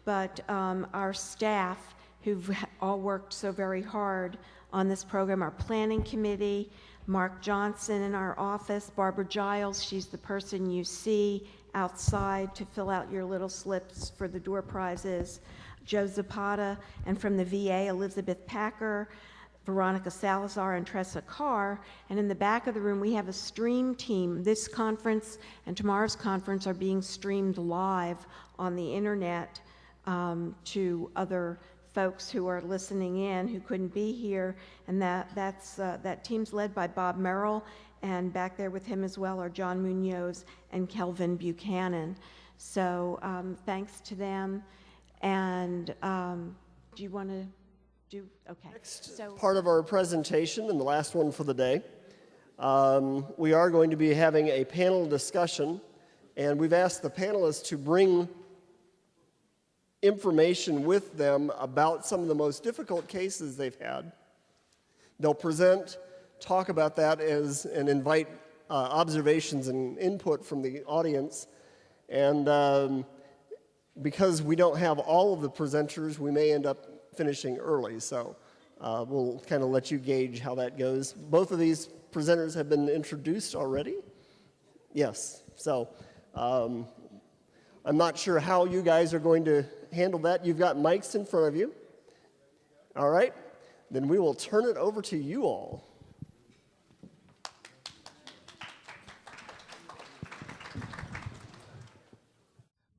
but our staff who've all worked so very hard on this program, our planning committee, Mark Johnson in our office, Barbara Giles, she's the person you see outside to fill out your little slips for the door prizes, Joe Zapata, and from the VA, Elizabeth Packer, Veronica Salazar, and Tressa Carr. And in the back of the room, we have a stream team. This conference and tomorrow's conference are being streamed live on the internet to other folks who are listening in who couldn't be here, and that team's led by Bob Merrill, and back there with him as well are John Munoz and Kelvin Buchanan. So thanks to them. And do you want to do, okay. Next part of our presentation, and the last one for the day, we are going to be having a panel discussion, and we've asked the panelists to bring information with them about some of the most difficult cases they've had. They'll present, talk about that and invite observations and input from the audience. And because we don't have all of the presenters, we may end up finishing early. So we'll kind of let you gauge how that goes. Both of these presenters have been introduced already. Yes, so I'm not sure how you guys are going to handle that. You've got mics in front of you. All right, then we will turn it over to you all.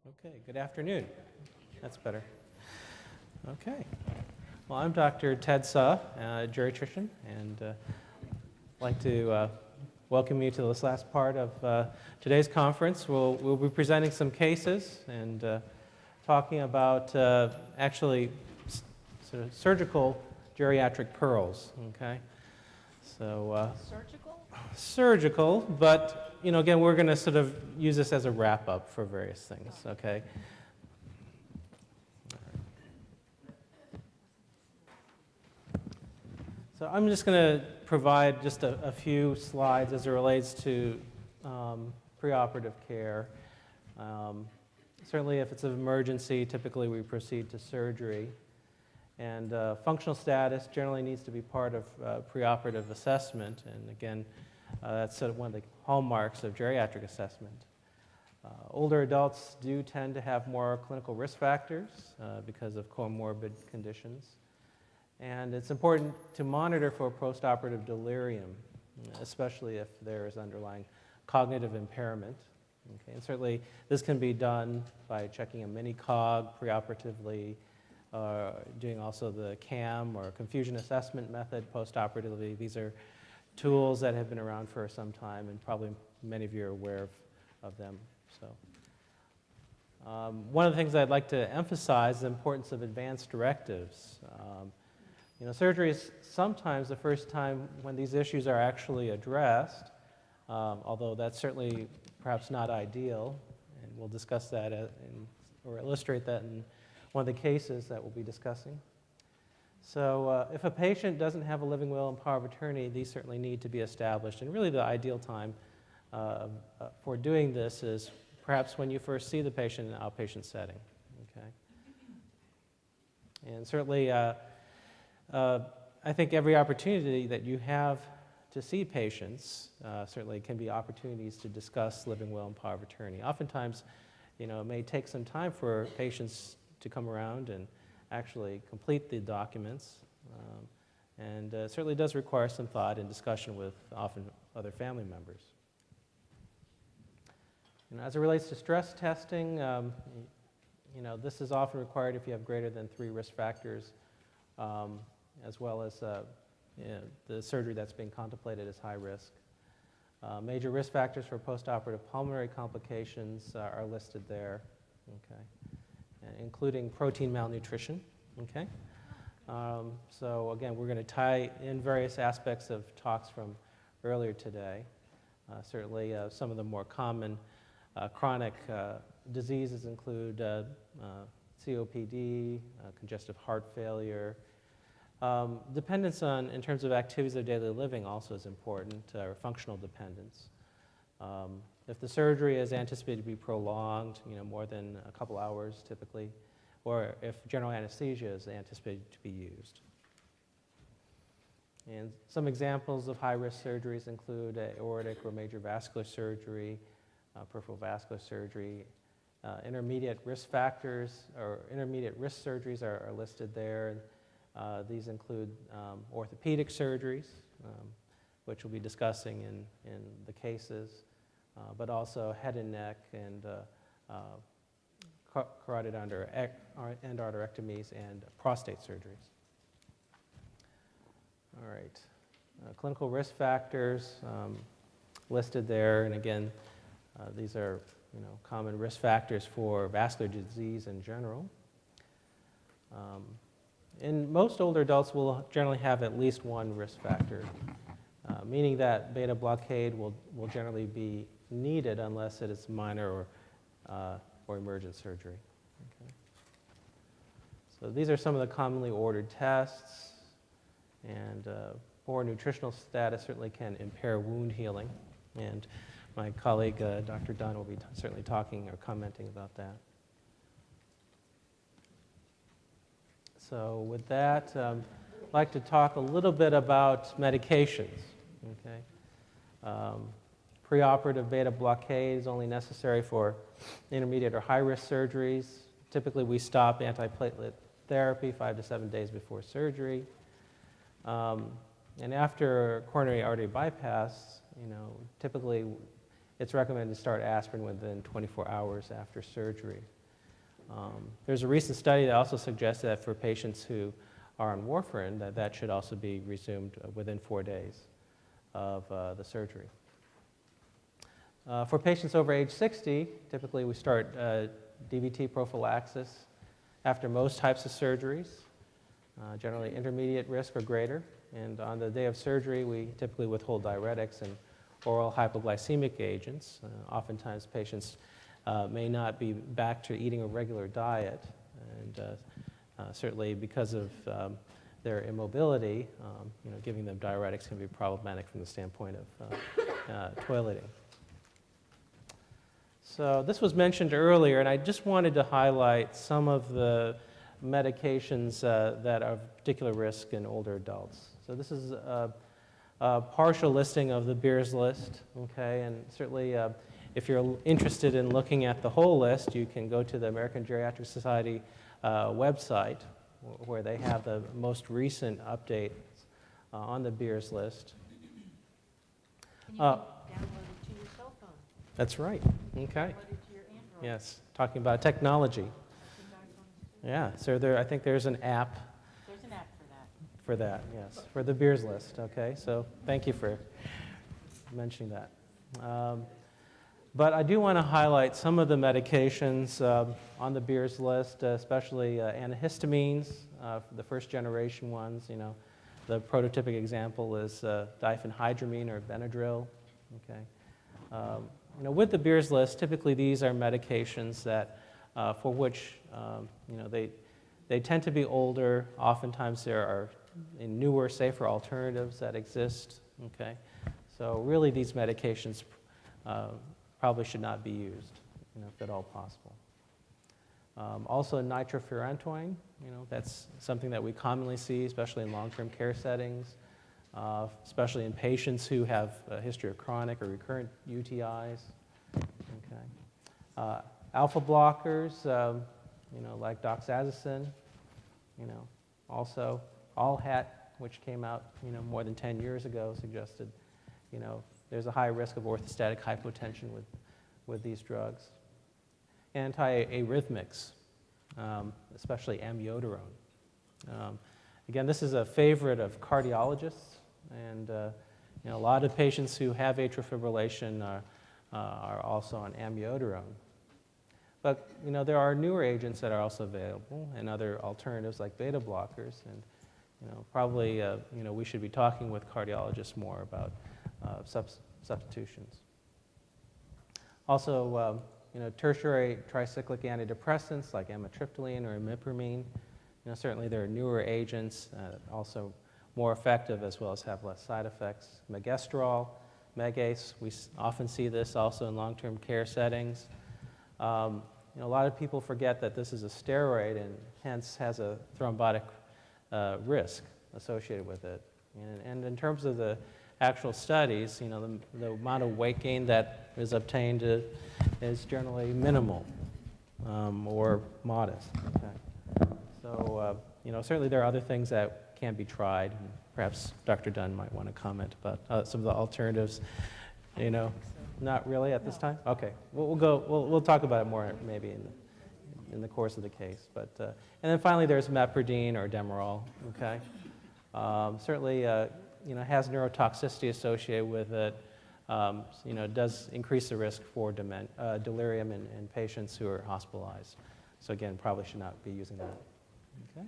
Okay, good afternoon. That's better. Okay. Well, I'm Dr. Ted Suh, a geriatrician, and I'd like to welcome you to this last part of today's conference. We'll be presenting some cases and talking about actually sort of surgical geriatric pearls. Okay, so surgical, but you know, again, we're going to sort of use this as a wrap up for various things. Okay. So I'm just going to provide just a few slides as it relates to preoperative care. Certainly if it's an emergency, typically we proceed to surgery. And functional status generally needs to be part of preoperative assessment. And again, that's sort of one of the hallmarks of geriatric assessment. Older adults do tend to have more clinical risk factors because of comorbid conditions. And it's important to monitor for postoperative delirium, especially if there is underlying cognitive impairment. Okay, and certainly this can be done by checking a mini-cog preoperatively, doing also the CAM or confusion assessment method postoperatively. These are tools that have been around for some time, and probably many of you are aware of them. So, one of the things I'd like to emphasize is the importance of advanced directives. You know, surgery is sometimes the first time when these issues are actually addressed, although that's certainly perhaps not ideal, and we'll discuss that or illustrate that in one of the cases that we'll be discussing. So if a patient doesn't have a living will and power of attorney, these certainly need to be established, and really the ideal time for doing this is perhaps when you first see the patient in an outpatient setting. Okay? And certainly I think every opportunity that you have to see patients certainly can be opportunities to discuss living will and power of attorney. Oftentimes, you know, it may take some time for patients to come around and actually complete the documents, and certainly does require some thought and discussion with often other family members. You know, as it relates to stress testing, you know, this is often required if you have greater than 3 risk factors, as well as you know, the surgery that's being contemplated is high risk. Major risk factors for postoperative pulmonary complications are listed there, okay, including protein malnutrition. Okay, so again, we're going to tie in various aspects of talks from earlier today. Certainly, some of the more common chronic diseases include COPD, congestive heart failure. Dependence on, in terms of activities of daily living also is important, or functional dependence. If the surgery is anticipated to be prolonged, you know, more than a couple hours typically, or if general anesthesia is anticipated to be used. And some examples of high-risk surgeries include aortic or major vascular surgery, peripheral vascular surgery. Intermediate risk factors or intermediate risk surgeries are listed there. These include orthopedic surgeries, which we'll be discussing in the cases, but also head and neck and carotid endarterectomies and prostate surgeries. All right, clinical risk factors listed there, and again, these are common risk factors for vascular disease in general. And most older adults will generally have at least one risk factor, meaning that beta blockade will generally be needed unless it is minor or emergent surgery. Okay. So these are some of the commonly ordered tests, and poor nutritional status certainly can impair wound healing, and my colleague, Dr. Dunn, will be certainly talking or commenting about that. So with that, I'd like to talk a little bit about medications. Okay. Preoperative beta blockade is only necessary for intermediate or high-risk surgeries. Typically, we stop antiplatelet therapy 5 to 7 days before surgery. And after coronary artery bypass, typically it's recommended to start aspirin within 24 hours after surgery. There's a recent study that also suggests that for patients who are on warfarin, that should also be resumed within 4 days of the surgery. For patients over age 60, typically we start DVT prophylaxis after most types of surgeries, generally intermediate risk or greater. And on the day of surgery, we typically withhold diuretics and oral hypoglycemic agents. Oftentimes patients may not be back to eating a regular diet, and certainly because of their immobility, giving them diuretics can be problematic from the standpoint of toileting. So this was mentioned earlier, and I just wanted to highlight some of the medications that are of particular risk in older adults. So this is a partial listing of the Beers list, okay, and certainly if you're interested in looking at the whole list, you can go to the American Geriatric Society website, where they have the most recent updates on the Beers list. And you can download it to your cell phone. That's right. Okay. Download it to your Android. Yes, talking about technology. Yeah, so I think there's an app. There's an app for that, yes, for the Beers list. Okay, so thank you for mentioning that. But I do want to highlight some of the medications on the Beers list, especially antihistamines, the first generation ones. The prototypic example is diphenhydramine or Benadryl. Okay. With the Beers list, typically these are medications that for which they tend to be older. Oftentimes there are newer, safer alternatives that exist. Okay, so really these medications probably should not be used, if at all possible. Also nitrofurantoin, that's something that we commonly see, especially in long-term care settings, especially in patients who have a history of chronic or recurrent UTIs. Okay. Alpha blockers, like doxazosin, also AllHat, which came out, more than 10 years ago, suggested, there's a high risk of orthostatic hypotension with these drugs. Anti-arrhythmics, especially amiodarone. Again, this is a favorite of cardiologists, and a lot of patients who have atrial fibrillation are also on amiodarone. But there are newer agents that are also available, and other alternatives like beta blockers, and probably we should be talking with cardiologists more about substitutions. Also, tertiary tricyclic antidepressants like amitriptyline or imipramine. Certainly there are newer agents, also more effective as well as have less side effects. Megestrol, Megace, we often see this also in long-term care settings. a lot of people forget that this is a steroid and hence has a thrombotic risk associated with it. And in terms of the actual studies, the amount of weight gain that is obtained is generally minimal or modest. Okay. So, certainly there are other things that can be tried. Perhaps Dr. Dunn might want to comment about some of the alternatives. Not really at this time? Okay. We'll talk about it more maybe in the course of the case. But, and then finally there's mepridine or Demerol, okay? Certainly, has neurotoxicity associated with it. Does increase the risk for delirium in patients who are hospitalized. So again, probably should not be using that. Okay.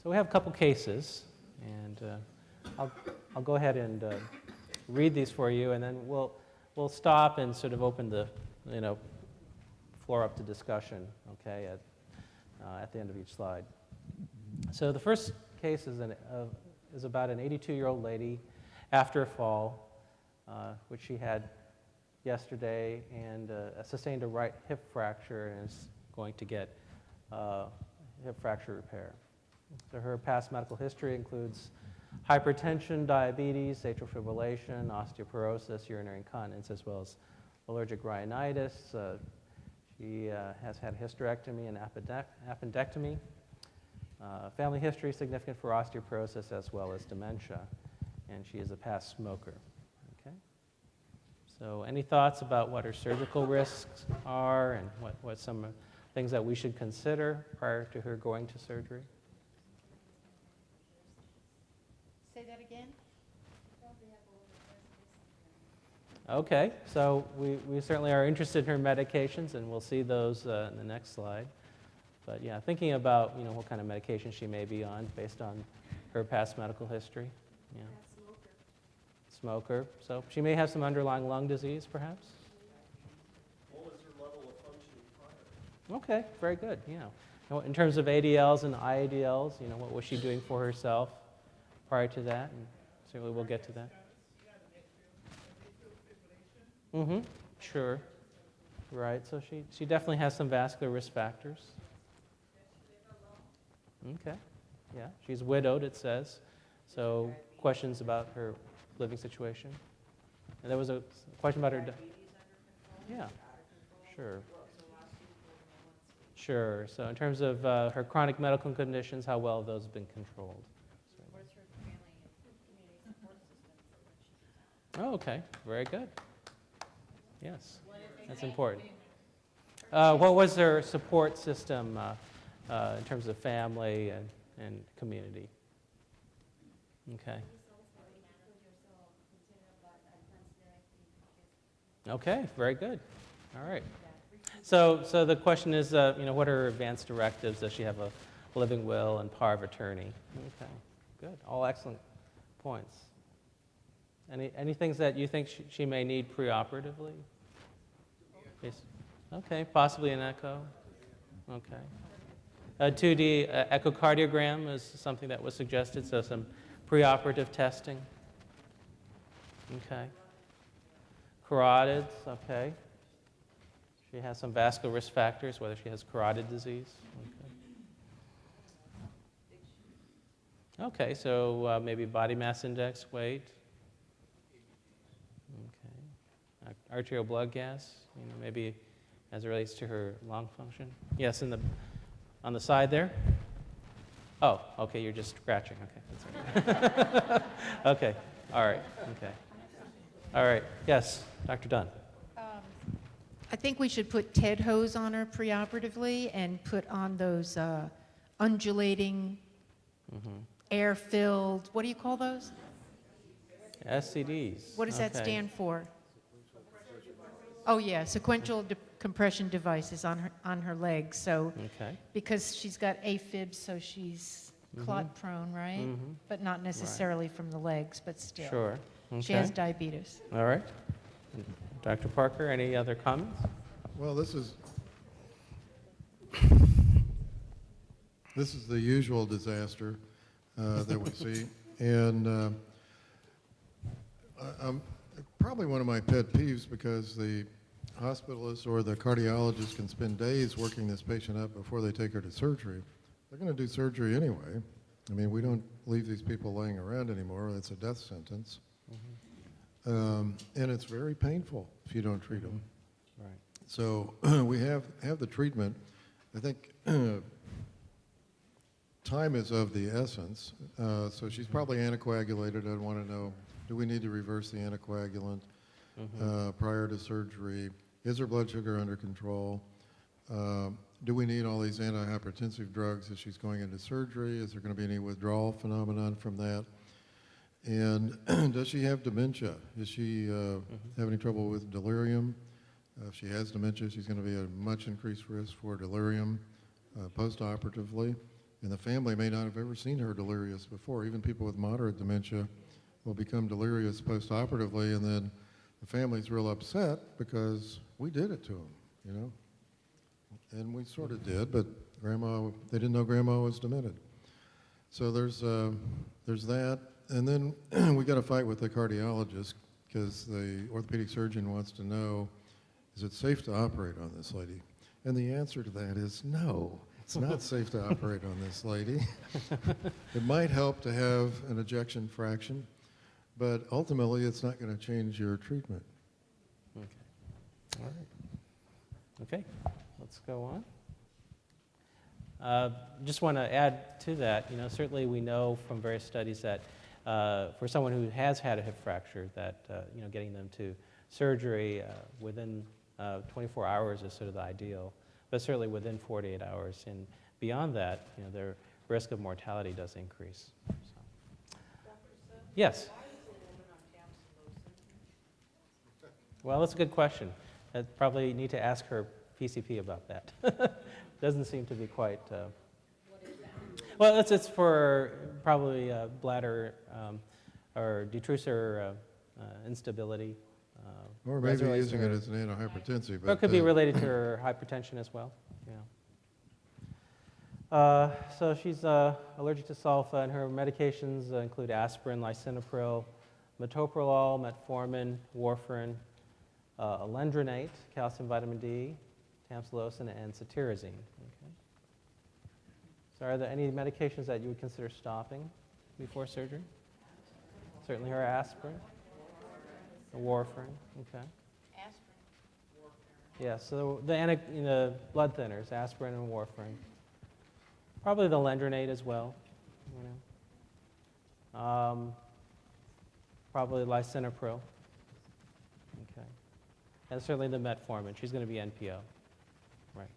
So we have a couple cases, and I'll go ahead and read these for you, and then we'll stop and sort of open the floor up to discussion. Okay, at the end of each slide. So the first case is about an 82-year-old lady after a fall, which she had yesterday, and sustained a right hip fracture and is going to get hip fracture repair. So her past medical history includes hypertension, diabetes, atrial fibrillation, osteoporosis, urinary incontinence, as well as allergic rhinitis. She has had hysterectomy and appendectomy. Family history significant for osteoporosis as well as dementia, and she is a past smoker. Okay. So any thoughts about what her surgical risks are and what some things that we should consider prior to her going to surgery? Say that again? Okay, so we certainly are interested in her medications, and we'll see those in the next slide. But yeah, thinking about what kind of medication she may be on based on her past medical history. Yeah. Smoker. So she may have some underlying lung disease, perhaps. What was her level of functioning prior? Okay, very good. Yeah. In terms of ADLs and IADLs, what was she doing for herself prior to that? And certainly we'll get to that. Mm-hmm. Sure. Right. So she definitely has some vascular risk factors. Okay. Yeah. She's widowed, it says. So questions about her living situation. And there was a question about her. Yeah. Sure. Sure. So in terms of her chronic medical conditions, how well have those been controlled? What's her family and community support system? Oh, okay. Very good. Yes, that's important. What was their support system in terms of family and community? Okay. Okay, very good. All right. So the question is, what are her advanced directives? Does she have a living will and power of attorney? Okay, good. All excellent points. Any things that you think she may need preoperatively? Yes. Okay, possibly an echo. Okay. A 2D echocardiogram is something that was suggested, so some preoperative testing. Okay. Carotids, okay. She has some vascular risk factors, whether she has carotid disease. Okay, so maybe body mass index, weight. Okay. Arterial blood gas, maybe as it relates to her lung function. Yes, on the side there. Oh, okay, you're just scratching. Okay, that's all right. Okay, all right, okay. All right, yes, Dr. Dunn. I think we should put TED hose on her preoperatively and put on those undulating, air-filled, what do you call those? SCDs. What does that stand for? Oh, yeah, sequential compression devices on her legs. So, because she's got AFib, so she's clot prone, right? But not necessarily from the legs, but still. Sure. Okay. She has diabetes. All right. Dr. Parker, any other comments? Well, this is the usual disaster that we see, and probably one of my pet peeves, because the hospitalist or the cardiologist can spend days working this patient up before they take her to surgery, they're going to do surgery anyway. I mean, we don't leave these people laying around anymore. It's a death sentence. And it's very painful if you don't treat them. Right. So we have the treatment. I think time is of the essence. So she's probably anticoagulated. I'd want to know, do we need to reverse the anticoagulant prior to surgery? Is her blood sugar under control? Do we need all these antihypertensive drugs as she's going into surgery? Is there going to be any withdrawal phenomenon from that? And does she have dementia? Is she have any trouble with delirium? If she has dementia, she's going to be at a much increased risk for delirium post-operatively. And the family may not have ever seen her delirious before. Even people with moderate dementia will become delirious post-operatively, and then the family's real upset because we did it to them, you know? And we sort of did, but Grandma, they didn't know Grandma was demented. So there's that. And then we got to fight with the cardiologist because the orthopedic surgeon wants to know, is it safe to operate on this lady? And the answer to that is no, it's not safe to operate on this lady. It might help to have an ejection fraction, but ultimately it's not going to change your treatment. Okay. All right. Okay, let's go on. Just want to add to that, you know, certainly we know from various studies that for someone who has had a hip fracture that, you know, getting them to surgery within 24 hours is sort of the ideal, but certainly within 48 hours. And beyond that, you know, their risk of mortality does increase. So. Yes? Well, that's a good question. I'd probably need to ask her PCP about that. Doesn't seem to be quite... Well, it's for probably bladder or detrusor instability. Or maybe using it as an antihypertensive. But it could be related to her hypertension as well. Yeah. So she's allergic to sulfa, and her medications include aspirin, lisinopril, metoprolol, metformin, warfarin, alendronate, calcium, vitamin D, tamsulosin, and cetirizine. Okay. So are there any medications that you would consider stopping before surgery? Certainly her aspirin, the warfarin, okay. Aspirin. Yeah, so the blood thinners, aspirin and warfarin. Probably the alendronate as well, you know. Probably lisinopril, okay. And certainly the metformin. She's going to be NPO, right.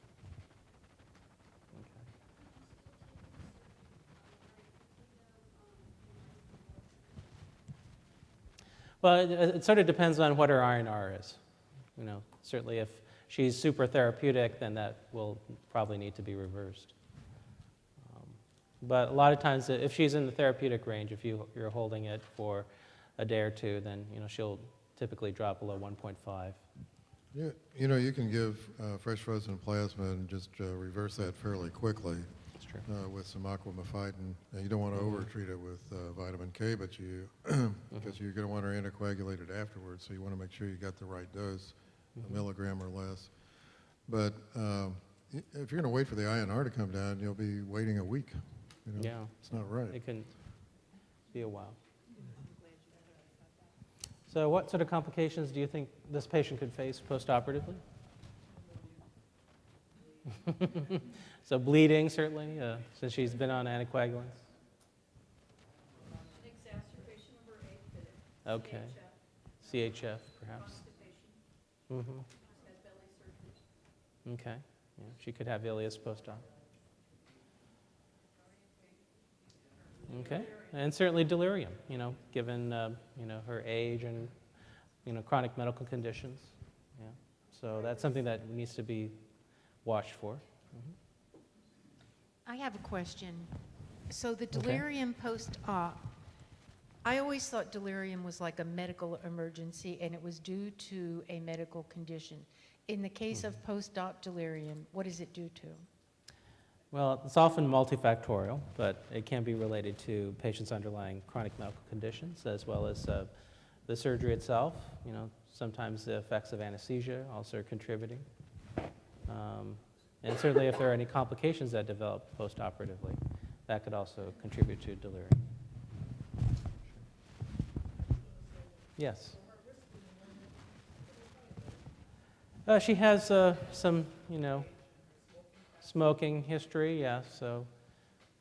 Well, it sort of depends on what her INR is. You know, certainly if she's super therapeutic, then that will probably need to be reversed. But a lot of times, if she's in the therapeutic range, if you're holding it for a day or two, then you know she'll typically drop below 1.5. Yeah, you know, you can give fresh frozen plasma and just reverse that fairly quickly. With some aquamaphytin. Now, you don't want to over-treat it with vitamin K, but you, because you're going to want her anticoagulated afterwards, so you want to make sure you got the right dose, a milligram or less. But if you're going to wait for the INR to come down, you'll be waiting a week. You know, Yeah. It's not right. It can be a while. So what sort of complications do you think this patient could face post-operatively? So bleeding, certainly, since she's been on anticoagulants. An exacerbation of her AFib. Okay. CHF, perhaps. Constipation. Has belly surgery. Okay. Yeah. She could have ileus post-op. Okay. And certainly delirium, you know, given, you know, her age and, you know, chronic medical conditions. Yeah. So that's something that needs to be watched for. I have a question. So the delirium post-op, I always thought delirium was like a medical emergency and it was due to a medical condition. In the case of post-op delirium, what is it due to? Well, it's often multifactorial, but it can be related to patients' underlying chronic medical conditions as well as the surgery itself. You know, sometimes the effects of anesthesia also are contributing. And certainly if there are any complications that develop postoperatively, that could also contribute to delirium. Yes? She has some, smoking history, yeah, so,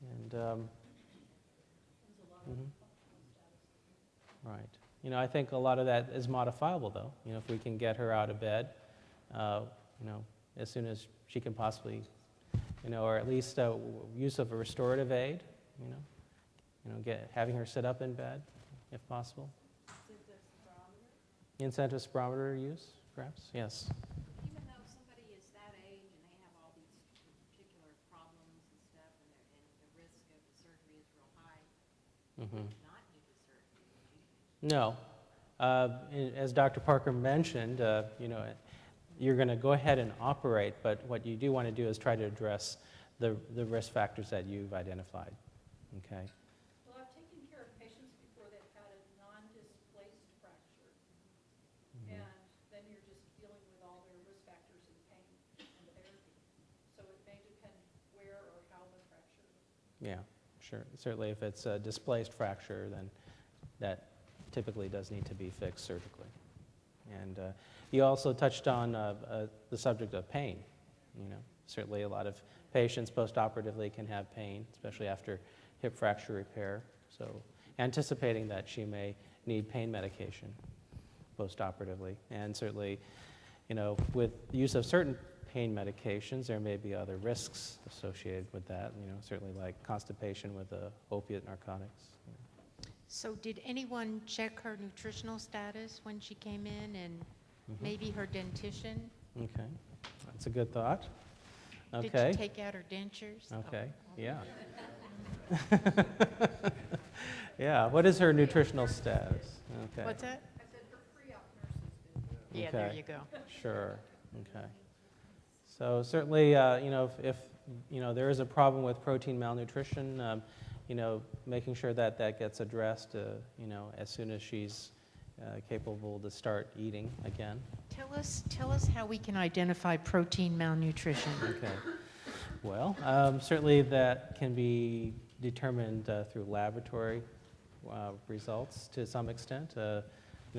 and, right. I think a lot of that is modifiable, though. If we can get her out of bed, as soon as she can possibly, or at least use of a restorative aid, having her sit up in bed, if possible. Incentive spirometer use, perhaps, yes. Even though somebody is that age and they have all these particular problems and stuff, and the risk of the surgery is real high, you would not do the surgery, would you? No. As Dr. Parker mentioned, you're going to go ahead and operate, but what you do want to do is try to address the risk factors that you've identified. Okay. Well, I've taken care of patients before they've had a non-displaced fracture, and then you're just dealing with all their risk factors and pain and therapy. So it may depend where or how the fracture. Yeah, sure. Certainly if it's a displaced fracture, then that typically does need to be fixed surgically. And you also touched on the subject of pain. Certainly a lot of patients postoperatively can have pain, especially after hip fracture repair. So anticipating that she may need pain medication postoperatively. And certainly, with use of certain pain medications, there may be other risks associated with that, certainly like constipation with opiate narcotics. So did anyone check her nutritional status when she came in, and maybe her dentition? Okay, that's a good thought. Okay. Did she take out her dentures? Okay, yeah. Yeah, what is her nutritional status? Okay. What's that? I said her pre-op nurses did. Yeah, there you go. Sure, okay. So certainly, if there is a problem with protein malnutrition, making sure that that gets addressed, as soon as she's capable to start eating again. Tell us how we can identify protein malnutrition. Okay. Well, certainly that can be determined through laboratory results to some extent.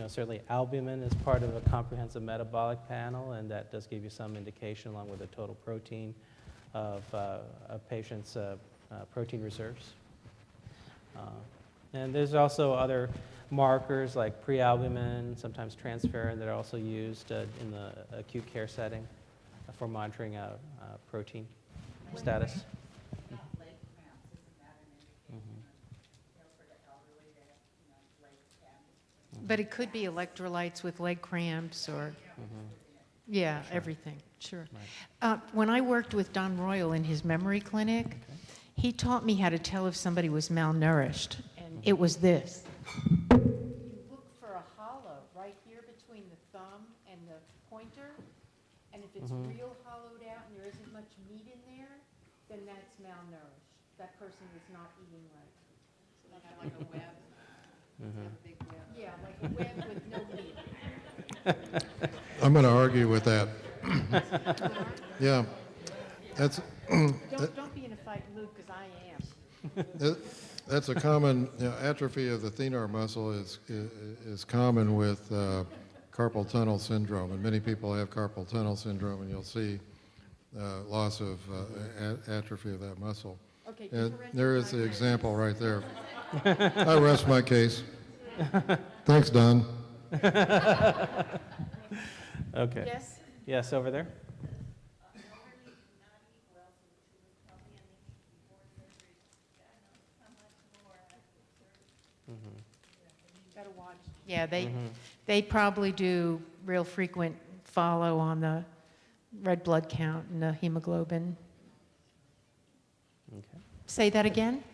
Certainly albumin is part of a comprehensive metabolic panel, and that does give you some indication along with the total protein of a patient's protein reserves. And there's also other markers like prealbumin, sometimes transferrin, that are also used in the acute care setting for monitoring protein status. But it could be electrolytes with leg cramps or, yeah, sure. Everything, sure. Right. When I worked with Don Royal in his memory clinic, he taught me how to tell if somebody was malnourished, and it was this. You look for a hollow right here between the thumb and the pointer, and if it's real hollowed out and there isn't much meat in there, then that's malnourished. That person is not eating right. So they have like a web. Have a big web. Yeah, like a web with no meat. I'm going to argue with that. Yeah, that's. Don't be in a fight, Luke, because I am. That's a common atrophy of the thenar muscle is common with carpal tunnel syndrome, and many people have carpal tunnel syndrome, and you'll see loss of atrophy of that muscle. Okay, and there is the example right there. I rest my case. Thanks, Dunn. Okay. Yes? Yes, over there. Gotta watch. Yeah, they probably do real frequent follow on the red blood count and the hemoglobin. Okay. Say that again?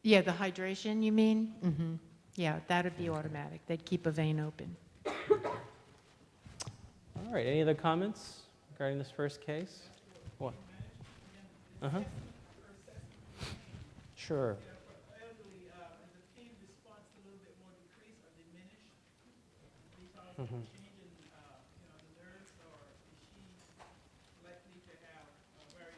Yeah, the hydration, you mean? Mm-hmm. Yeah, that'd be automatic. They'd keep a vein open. All right, any other comments regarding this first case? What? Sure. Mhm. change in, the nerves, or is she likely to have a very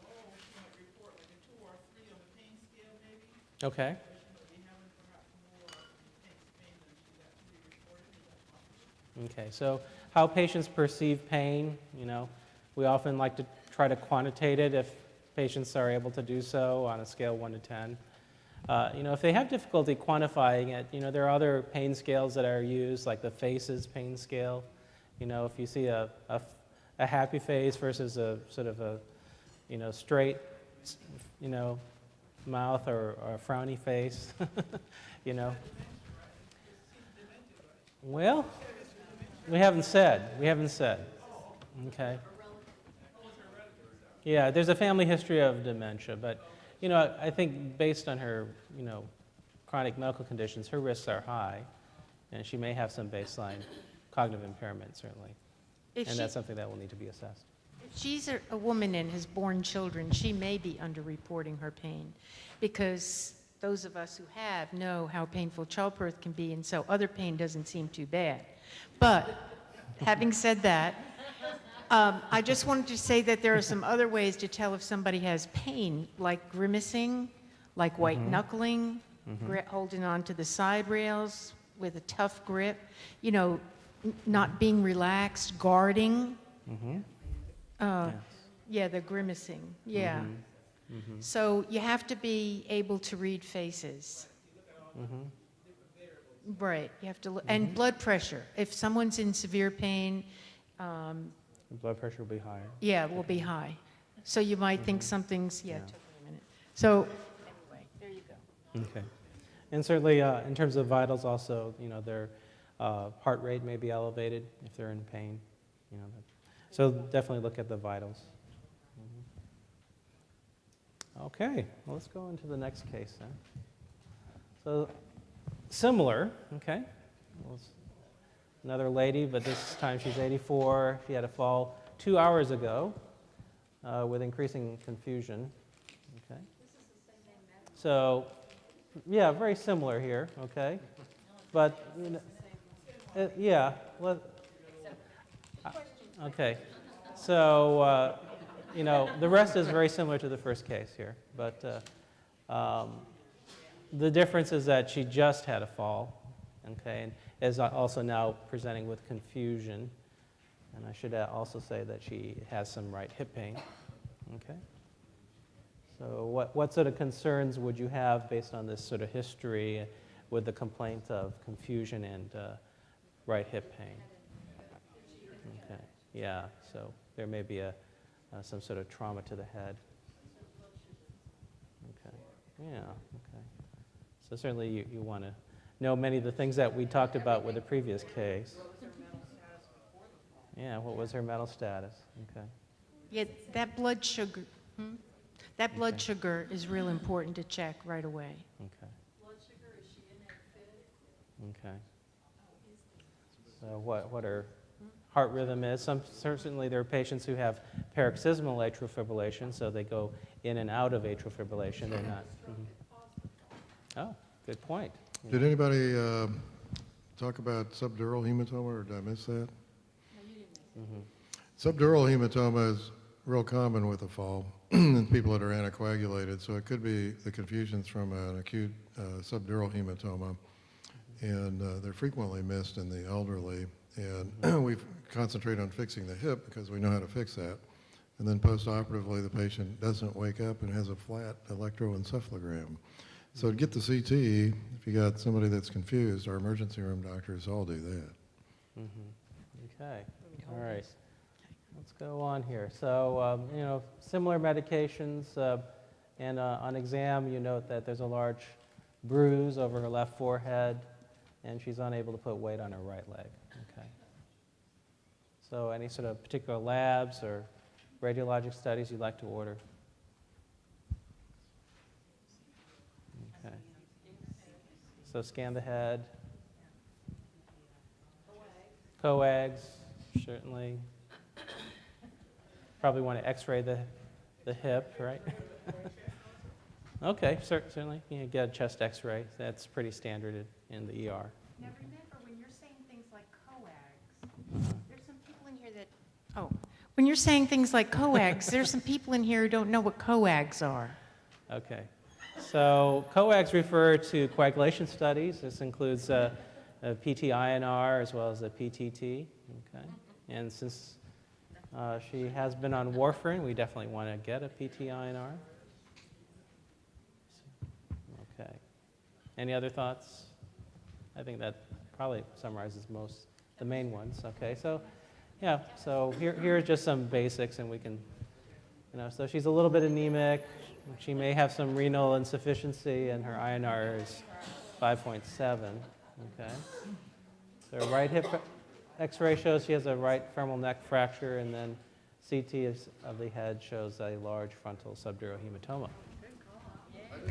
low, she might report like a 2 or 3 on the pain scale maybe, Okay. or she might be having perhaps more intense pain than she's actually reporting, is that possible? Okay, so how patients perceive pain, we often like to try to quantitate it if patients are able to do so on a scale 1 to 10. If they have difficulty quantifying it, there are other pain scales that are used, like the FACES pain scale. If you see a happy face versus a sort of a, straight, mouth or a frowny face, Well, we haven't said. Okay. Yeah, there's a family history of dementia, but, I think based on her, chronic medical conditions, her risks are high, and she may have some baseline cognitive impairment, certainly. And that's something that will need to be assessed. If she's a woman and has born children, she may be underreporting her pain, because those of us who have know how painful childbirth can be, and so other pain doesn't seem too bad. But having said that, I just wanted to say that there are some other ways to tell if somebody has pain, like grimacing, like white knuckling, holding on to the side rails with a tough grip, not being relaxed, guarding. Yeah, the grimacing, yeah. So you have to be able to read faces. Right, you have to look, and blood pressure. If someone's in severe pain, Blood pressure will be higher. yeah, will be high. So you might think something's, it took me a minute. So, anyway, there you go. Okay. And certainly, in terms of vitals also, their heart rate may be elevated if they're in pain. So definitely look at the vitals. Okay, well, let's go into the next case then. So similar, okay. Another lady, but this time she's 84. She had a fall 2 hours ago with increasing confusion. Okay. So, yeah, very similar here. Okay, but yeah. Okay. So the rest is very similar to the first case here, but the difference is that she just had a fall. Okay, and is also now presenting with confusion. And I should also say that she has some right hip pain. Okay. So what sort of concerns would you have based on this sort of history with the complaint of confusion and right hip pain? Okay. Yeah. So there may be some sort of trauma to the head. Okay. Yeah. Okay. So certainly you want to know many of the things that we talked about with the previous case. Yeah, what was her mental status? Okay. Yeah, that blood sugar, blood sugar is real important to check right away. Okay. Blood sugar, is she in that fit? Okay. So what her heart rhythm is? Certainly there are patients who have paroxysmal atrial fibrillation, so they go in and out of atrial fibrillation. They're not. Oh, good point. Did anybody talk about subdural hematoma, or did I miss that? Subdural hematoma is real common with a fall in people that are anticoagulated, so it could be the confusions from an acute subdural hematoma, and they're frequently missed in the elderly, and we concentrate on fixing the hip because we know how to fix that, and then post-operatively the patient doesn't wake up and has a flat electroencephalogram. So to get the CT, if you got somebody that's confused, our emergency room doctors all do that. Okay. All right. Let's go on here. So, similar medications, and on exam, you note that there's a large bruise over her left forehead, and she's unable to put weight on her right leg. Okay. So, any sort of particular labs or radiologic studies you'd like to order? Okay. So, scan the head. Coags, certainly. Probably want to x-ray the hip, right? Okay, certainly. You can get a chest x-ray. That's pretty standard in the ER. Now remember, when you're saying things like coags, When you're saying things like coags, there's some people in here who don't know what coags are. Okay. So COAGs refer to coagulation studies. This includes a PT-INR as well as a PTT. Okay. And since she has been on warfarin, we definitely want to get a PT-INR. Okay. Any other thoughts? I think that probably summarizes the main ones. Okay. So, yeah. So here are just some basics, and we can, so she's a little bit anemic. She may have some renal insufficiency, and her INR is 5.7. Okay. So right hip X-ray shows she has a right femoral neck fracture, and then CT of the head shows a large frontal subdural hematoma.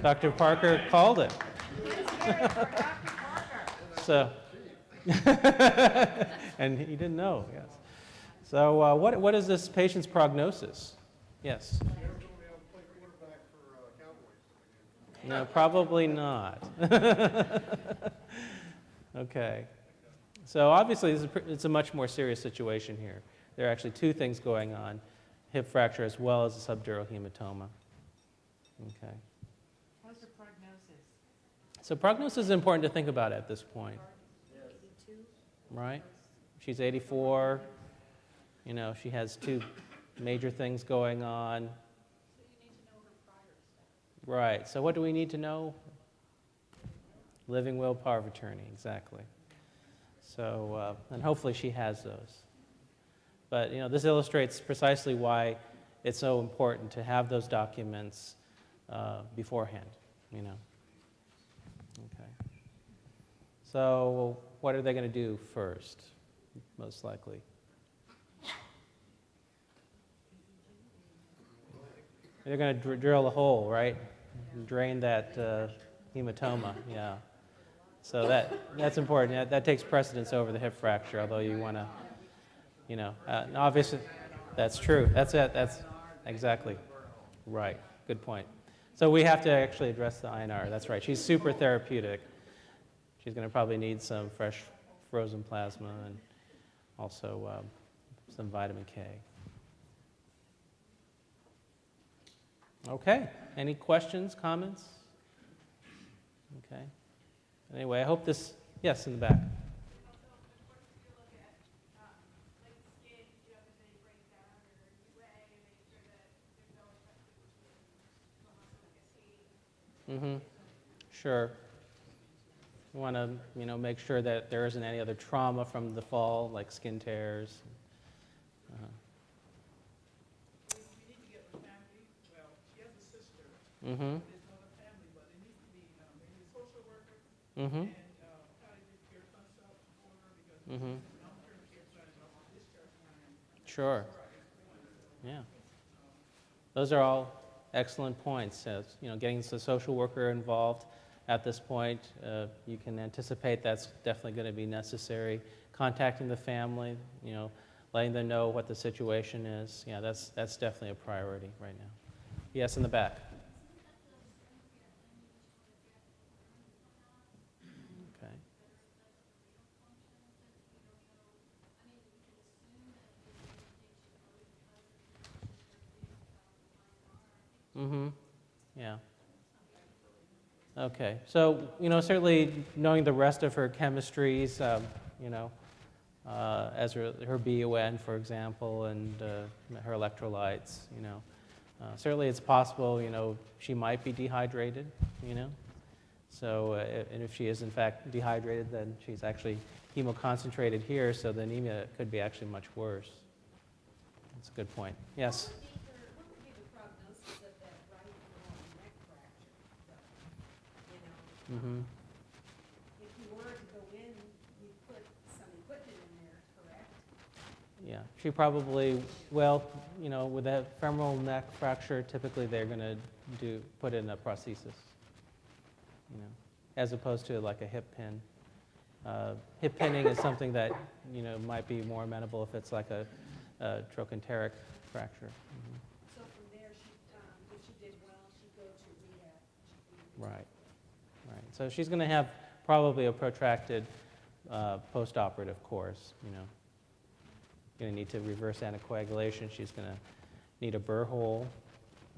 Dr. Parker called it. So, and he didn't know. Yes. So what is this patient's prognosis? Yes. No, probably not. Okay. So obviously, it's a much more serious situation here. There are actually two things going on, hip fracture as well as a subdural hematoma. Okay. How's the prognosis? So prognosis is important to think about at this point. Right? She's 84. She has two major things going on. Right. So what do we need to know? Living will, power of attorney, exactly. So, and hopefully she has those. But, this illustrates precisely why it's so important to have those documents beforehand, Okay. So what are they going to do first, most likely? They're going to drill a hole, right? Drain that hematoma, yeah. So that's important. That takes precedence over the hip fracture, although you want to, obviously, that's true. That's it. That's exactly right. Good point. So we have to actually address the INR. That's right. She's super therapeutic. She's going to probably need some fresh frozen plasma and also some vitamin K. Okay. Any questions, comments? Okay. Anyway, I hope this, yes, in the back. Mm-hmm. Sure. We want to, make sure that there isn't any other trauma from the fall, like skin tears. We need to get the family, well, she has a sister. Mm-hmm. There's another family, but it needs to be maybe a social worker Mm-hmm. and palliative care consult for her because long-term care plans are on discharge plan. Sure. Yeah. Those are all excellent points. Getting the social worker involved at this point, you can anticipate that's definitely going to be necessary. Contacting the family, letting them know what the situation is. Yeah, that's definitely a priority right now. Yes, in the back. Okay. Mm-hmm. Yeah. Okay. So, certainly knowing the rest of her chemistries, as her BUN, for example, and her electrolytes, certainly it's possible, she might be dehydrated, So, and if she is in fact dehydrated, then she's actually hemoconcentrated here, so the anemia could be actually much worse. That's a good point. Yes? What would be the prognosis of that right neck fracture, though? Mm-hmm. If you were to go in, you'd put some equipment in there, correct? Yeah, she probably, well, with a femoral neck fracture, typically they're going to put in a prosthesis, as opposed to like a hip pin. Hip pinning is something that, might be more amenable if it's like a trochanteric fracture. Mm-hmm. So from there, if she did well, she'd go to rehab. Right. So she's going to have probably a protracted post-operative course, going to need to reverse anticoagulation. She's going to need a burr hole,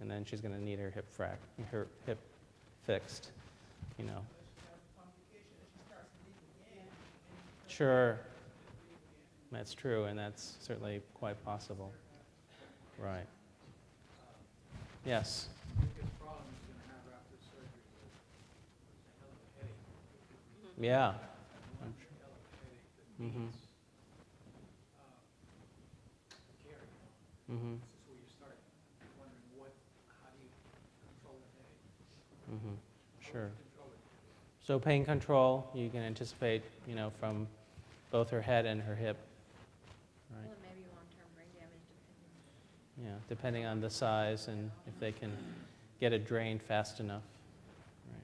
and then she's going to need her hip fixed, you know. Sure, that's true, and that's certainly quite possible. Right. Yes. Yeah. Mm-hmm. Mm-hmm. Mm-hmm. Sure. So pain control, you can anticipate, you know, from both her head and her hip. Right. Well, maybe long-term brain damage Depending on the size and if they can get it drained fast enough. Right.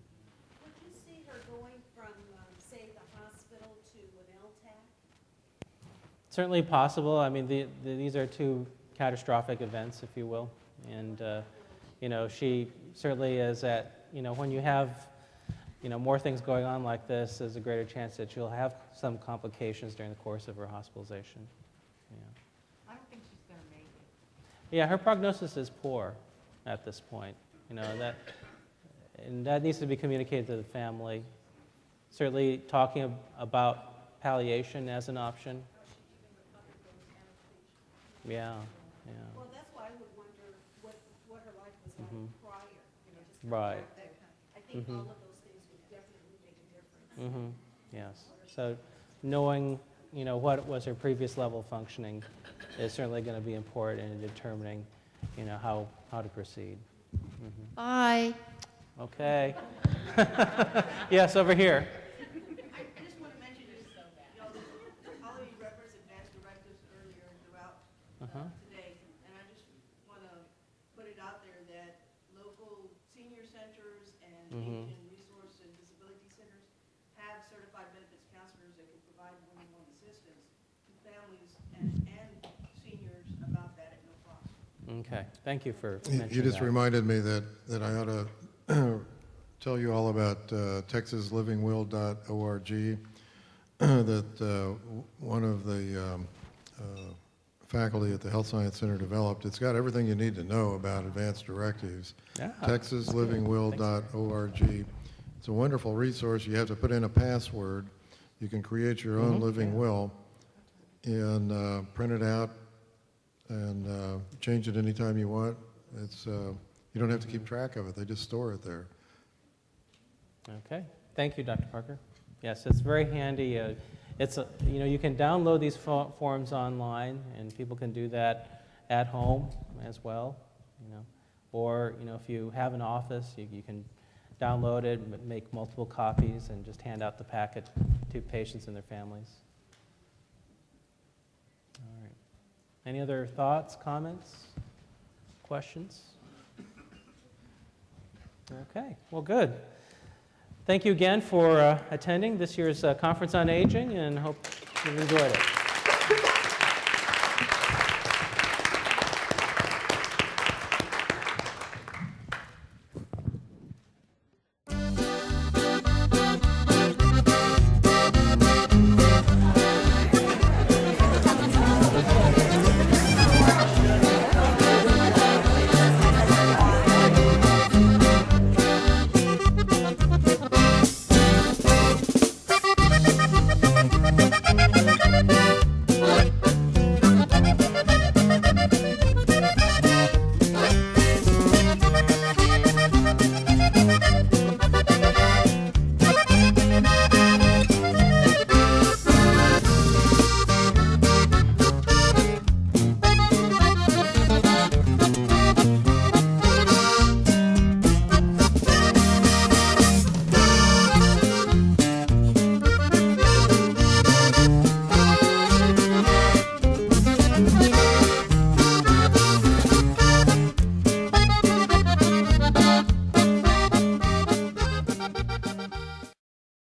Would you see her going from, say, the hospital to an LTAC? Certainly possible. I mean, these are two catastrophic events, if you will. And, you know, she certainly is at, you know, when you have, you know, more things going on like this, there's a greater chance that you'll have some complications during the course of her hospitalization. Yeah. I don't think she's going to make it. Yeah, her prognosis is poor at this point. You know, that needs to be communicated to the family. Certainly talking about palliation as an option. Yeah. Well, that's why I would wonder what her life was like prior, you know, just Right. I think all of those things would definitely make a difference. Yes. So knowing, you know, what was her previous level of functioning is certainly going to be important in determining, you know, how to proceed. Bye. Okay. Yes, over here. I just want to mention, you know, all of you referenced advanced directives earlier and throughout today, and I just want to put it out there that local senior centers and Asian resource and disability centers have certified benefits counselors that can provide one-on-one assistance to families and seniors about that at no cost. Okay. Thank you for mentioning You just that. reminded me that I ought to tell you all about texaslivingwill.org that one of the faculty at the Health Science Center developed. It's got everything you need to know about advanced directives. Yeah. texaslivingwill.org. It's a wonderful resource. You have to put in a password. You can create your own living will and print it out and change it anytime you want. It's you don't have to keep track of it. They just store it there. Okay. Thank you, Dr. Parker. Yes, it's very handy. You know, you can download these forms online, and people can do that at home as well. You know, or you know, if you have an office, you can download it, make multiple copies, and just hand out the packet to patients and their families. All right. Any other thoughts, comments, questions? Okay. Well, good. Thank you again for attending this year's Conference on Aging, and hope you enjoyed it.